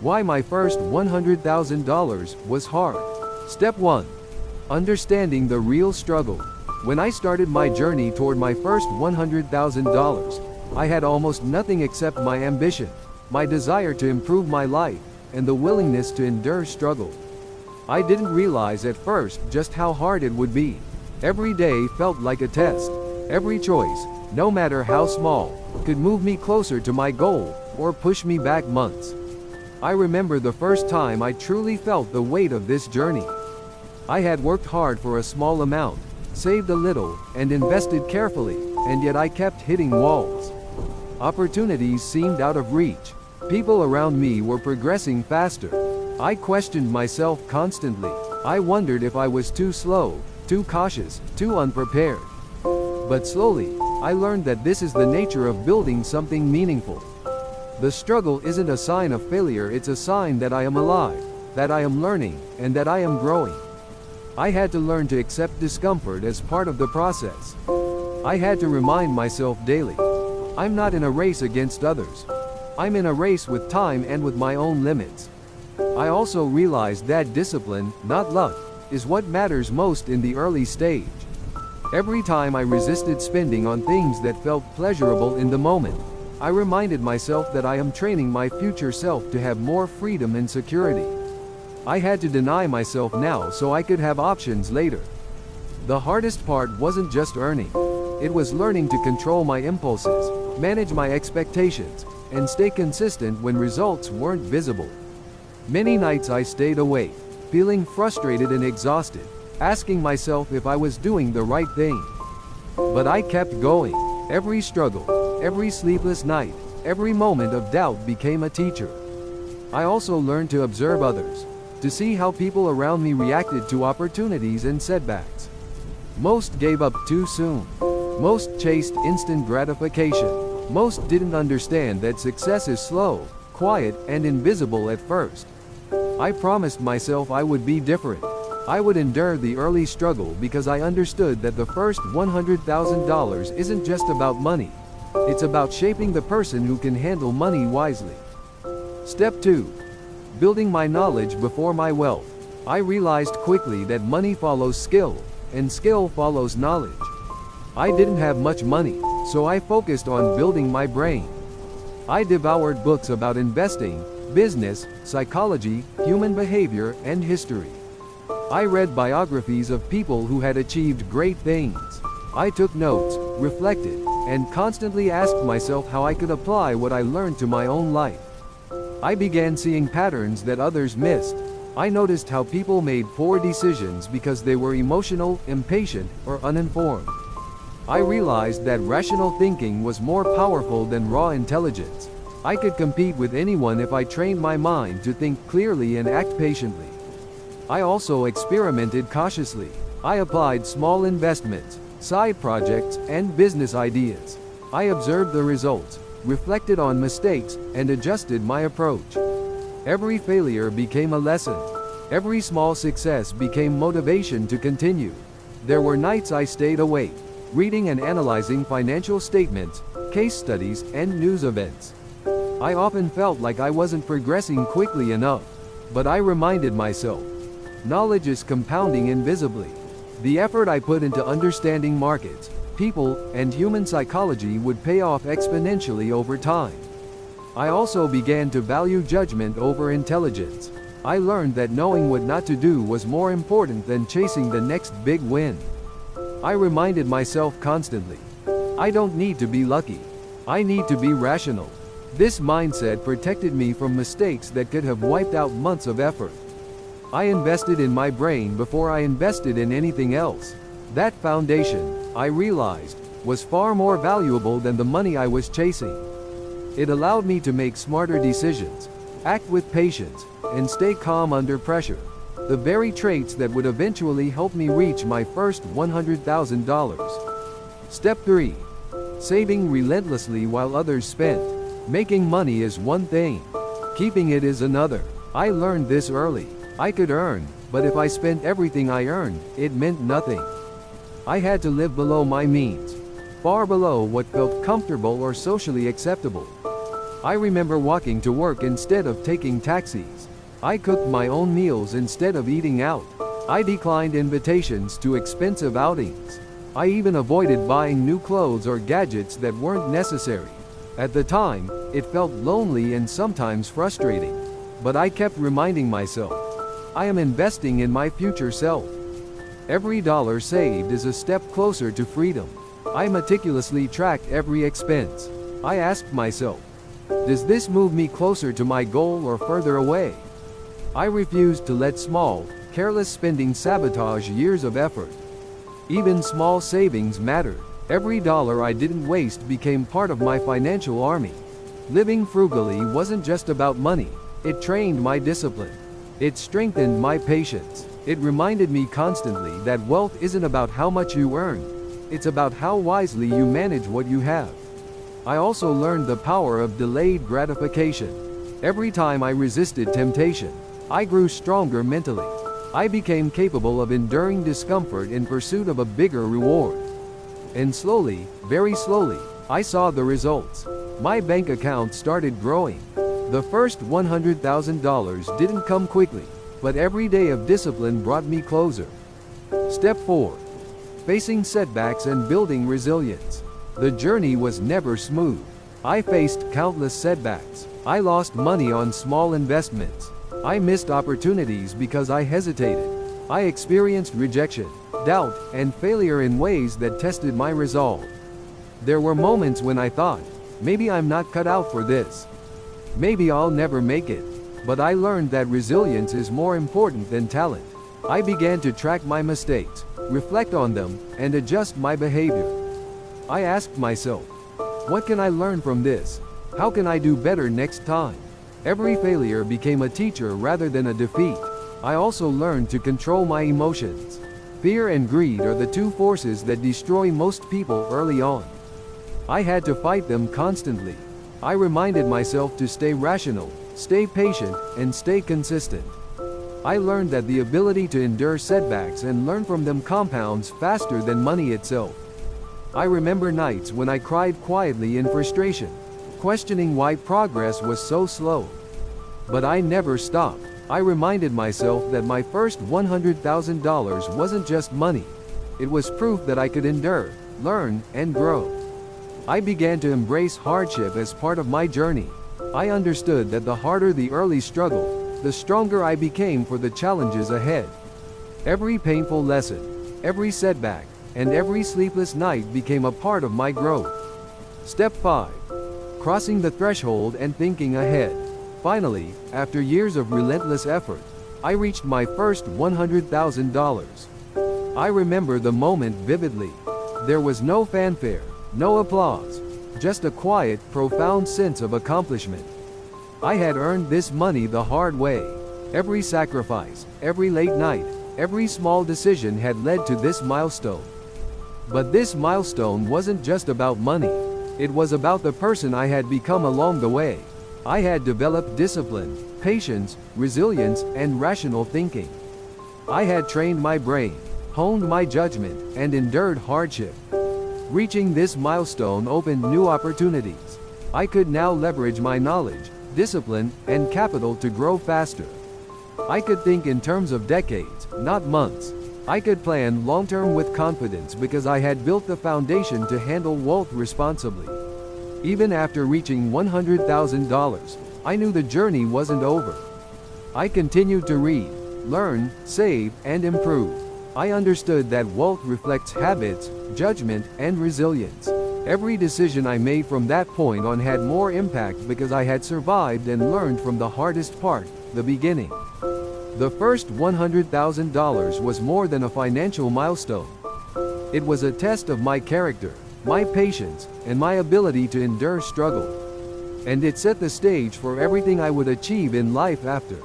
Why my first $100,000 was hard. Step 1. Understanding the real struggle. When I started my journey toward my first $100,000, I had almost nothing except my ambition, my desire to improve my life, and the willingness to endure struggle. I didn't realize at first just how hard it would be. Every day felt like a test. Every choice, no matter how small, could move me closer to my goal, or push me back months. I remember the first time I truly felt the weight of this journey. I had worked hard for a small amount, saved a little, and invested carefully, and yet I kept hitting walls. Opportunities seemed out of reach. People around me were progressing faster. I questioned myself constantly. I wondered if I was too slow, too cautious, too unprepared. But slowly, I learned that this is the nature of building something meaningful. The struggle isn't a sign of failure, it's a sign that I am alive, that I am learning, and that I am growing. I had to learn to accept discomfort as part of the process. I had to remind myself daily, I'm not in a race against others. I'm in a race with time and with my own limits. I also realized that discipline, not luck, is what matters most in the early stage. Every time I resisted spending on things that felt pleasurable in the moment, I reminded myself that I am training my future self to have more freedom and security. I had to deny myself now so I could have options later. The hardest part wasn't just earning. It was learning to control my impulses, manage my expectations, and stay consistent when results weren't visible. Many nights I stayed awake, feeling frustrated and exhausted, asking myself if I was doing the right thing. But I kept going. Every struggle, every sleepless night, every moment of doubt became a teacher. I also learned to observe others, to see how people around me reacted to opportunities and setbacks. Most gave up too soon. Most chased instant gratification. Most didn't understand that success is slow, quiet, and invisible at first. I promised myself I would be different. I would endure the early struggle because I understood that the first $100,000 isn't just about money. It's about shaping the person who can handle money wisely. Step 2. Building my knowledge before my wealth. I realized quickly that money follows skill, and skill follows knowledge. I didn't have much money, so I focused on building my brain. I devoured books about investing, business, psychology, human behavior, and history. I read biographies of people who had achieved great things. I took notes, reflected, and constantly asked myself how I could apply what I learned to my own life. I began seeing patterns that others missed. I noticed how people made poor decisions because they were emotional, impatient, or uninformed. I realized that rational thinking was more powerful than raw intelligence. I could compete with anyone if I trained my mind to think clearly and act patiently. I also experimented cautiously. I applied small investments, side projects, and business ideas. I observed the results, reflected on mistakes, and adjusted my approach. Every failure became a lesson. Every small success became motivation to continue. There were nights I stayed awake, reading and analyzing financial statements, case studies, and news events. I often felt like I wasn't progressing quickly enough, but I reminded myself, knowledge is compounding invisibly. The effort I put into understanding markets, people, and human psychology would pay off exponentially over time. I also began to value judgment over intelligence. I learned that knowing what not to do was more important than chasing the next big win. I reminded myself constantly, I don't need to be lucky. I need to be rational. This mindset protected me from mistakes that could have wiped out months of effort. I invested in my brain before I invested in anything else. That foundation, I realized, was far more valuable than the money I was chasing. It allowed me to make smarter decisions, act with patience, and stay calm under pressure. The very traits that would eventually help me reach my first $100,000. Step 3. Saving relentlessly while others spent. Making money is one thing. Keeping it is another. I learned this early. I could earn, but if I spent everything I earned, it meant nothing. I had to live below my means, far below what felt comfortable or socially acceptable. I remember walking to work instead of taking taxis. I cooked my own meals instead of eating out. I declined invitations to expensive outings. I even avoided buying new clothes or gadgets that weren't necessary. At the time, it felt lonely and sometimes frustrating. But I kept reminding myself, I am investing in my future self. Every dollar saved is a step closer to freedom. I meticulously tracked every expense. I asked myself, does this move me closer to my goal or further away? I refused to let small, careless spending sabotage years of effort. Even small savings mattered. Every dollar I didn't waste became part of my financial army. Living frugally wasn't just about money. It trained my discipline. It strengthened my patience. It reminded me constantly that wealth isn't about how much you earn. It's about how wisely you manage what you have. I also learned the power of delayed gratification. Every time I resisted temptation, I grew stronger mentally. I became capable of enduring discomfort in pursuit of a bigger reward. And slowly, very slowly, I saw the results. My bank account started growing. The first $100,000 didn't come quickly, but every day of discipline brought me closer. Step 4. Facing setbacks and building resilience. The journey was never smooth. I faced countless setbacks. I lost money on small investments. I missed opportunities because I hesitated. I experienced rejection, doubt, and failure in ways that tested my resolve. There were moments when I thought, maybe I'm not cut out for this. Maybe I'll never make it. But I learned that resilience is more important than talent. I began to track my mistakes, reflect on them, and adjust my behavior. I asked myself, what can I learn from this? How can I do better next time? Every failure became a teacher rather than a defeat. I also learned to control my emotions. Fear and greed are the two forces that destroy most people early on. I had to fight them constantly. I reminded myself to stay rational, stay patient, and stay consistent. I learned that the ability to endure setbacks and learn from them compounds faster than money itself. I remember nights when I cried quietly in frustration, questioning why progress was so slow. But I never stopped. I reminded myself that my first $100,000 wasn't just money. It was proof that I could endure, learn, and grow. I began to embrace hardship as part of my journey. I understood that the harder the early struggle, the stronger I became for the challenges ahead. Every painful lesson, every setback, and every sleepless night became a part of my growth. Step 5. Crossing the threshold and thinking ahead. Finally, after years of relentless effort, I reached my first $100,000. I remember the moment vividly. There was no fanfare, no applause, just a quiet, profound sense of accomplishment. I had earned this money the hard way. Every sacrifice, every late night, every small decision had led to this milestone. But this milestone wasn't just about money. It was about the person I had become along the way. I had developed discipline, patience, resilience, and rational thinking. I had trained my brain, honed my judgment, and endured hardship. Reaching this milestone opened new opportunities. I could now leverage my knowledge, discipline, and capital to grow faster. I could think in terms of decades, not months. I could plan long-term with confidence because I had built the foundation to handle wealth responsibly. Even after reaching $100,000, I knew the journey wasn't over. I continued to read, learn, save, and improve. I understood that wealth reflects habits, judgment, and resilience. Every decision I made from that point on had more impact because I had survived and learned from the hardest part, the beginning. The first $100,000 was more than a financial milestone. It was a test of my character, my patience, and my ability to endure struggle. And it set the stage for everything I would achieve in life after.